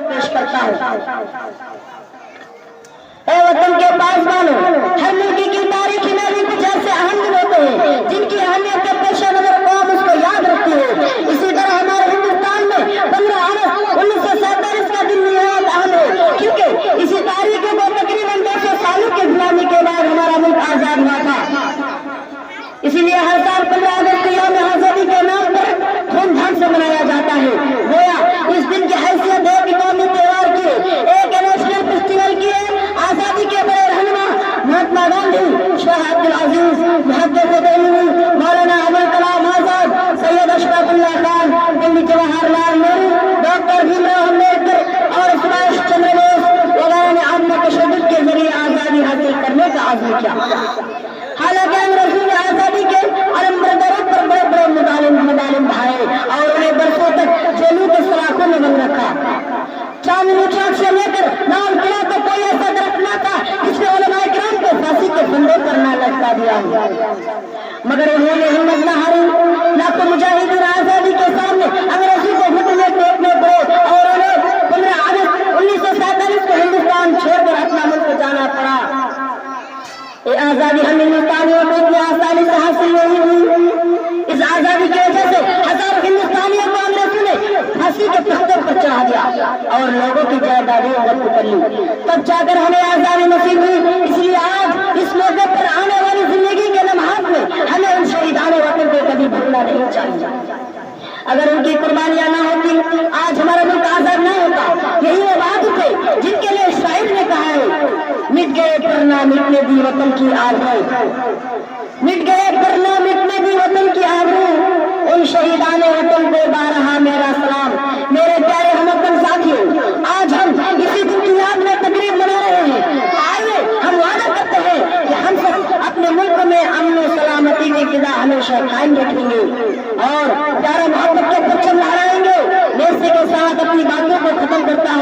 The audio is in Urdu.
پیش کرتا ہوں۔ اے وطن کے پاسبانوں، ہر ملک کی تاریخ میں بھی کچھ ایسے اہم دن ہوتے ہیں جن کی اہمیت کے پیش نظر قوم اس کو یاد رکھتی ہے۔ اسی طرح ہمارے ہندوستان میں 15 اگست 1947 کا دن نہایت اہم ہے، کیونکہ اسی تاریخ کو تقریباً 200 سالوں کی غلامی کے بعد ہمارا ملک آزاد ہوا تھا۔ اسی لیے ہر سال 15 اگست کو یوم آزادی کے نام پر دھوم دھام سے منایا جاتا ہے۔ گویا اس دن کی حیثیت ایک قومی تہوار کی، ایک نیشنل فیسٹیول کی ہے۔ آزادی کے بڑے رہنما مہاتما گاندھی، شاہ عبد العزیز، محدث دہلوی، مولانا ابوالکلام آزاد، سید اشفاق اللہ خان، پنڈت جواہر لال نہرو، ڈاکٹر بھیم راؤ امبیڈکر اور سبھاش چندر بوس وغیرہ نے عدم تشدد کے ذریعے آزادی حاصل کرنے کا عزم کیا۔ حالانکہ انگریزوں نے آزادی کے علم برداروں پر بڑے بڑے مظالم ڈھائے اور انہیں برسوں تک جیلوں کے سلاخوں میں بند رکھا۔ چاندنی چوک سے لے کر لال قلعہ تک کوئی ایسا درخت نہ تھا جس نے علماء کرام کو پھانسی کے پھندے پر نہ لٹکا دیا ہو، مگر انہوں نے ہمت نہ ہاری۔ لاکھوں مجاہدین آزادی کے سامنے انگریزوں کو گھٹنے ٹیکنے پڑے اور انہیں 15 اگست 1947 کو ہندوستان چھوڑ کر اپنا ملک جانا پڑا۔ یہ آزادی ہم ہندوستانیوں کو اتنی آسانی سے حاصل نہیں ہوئی۔ اس آزادی کی وجہ سے ہزاروں ہندوستانیوں کو انگریزوں نے پھانسی کے پتھر پر چڑھا دیا اور لوگوں کی جائیدادیں ضبط کر لی، تب جا کر ہمیں آزادی نصیب ہوئی۔ اس لیے آج اس موقع پر آنے والی زندگی کے لمحات میں ہمیں ان شہیدان وطن کو کبھی بھولنا نہیں چاہیے۔ اگر ان کی قربانیاں نہ ہوتی آج ہمارا ملک آزاد نہ ہوتا۔ یہی وہ بات تھے جن کے لیے شاعر نے کہا ہے، مٹ گئے پر نہ مٹنے دی وطن کی آبرو، مٹ گئے پر نہ مٹنے دی وطن کی آبرو، ان شہیدان وطن کو بارہا میرا سلام۔ میرے پیارے ہم وطن ساتھیوں، آج ہم اسی دن کی یاد میں تقریب منا رہے ہیں، تو آئیے ہم وعدہ کرتے ہیں کہ ہم سب اپنے ملک میں امن و سلامتی کی فضا ہمیشہ قائم رکھیں گے اور پیارا محبت کے پرچم لہرائیں گے۔ میں اسی کے ساتھ اپنی باتوں کو ختم کرتا ہوں۔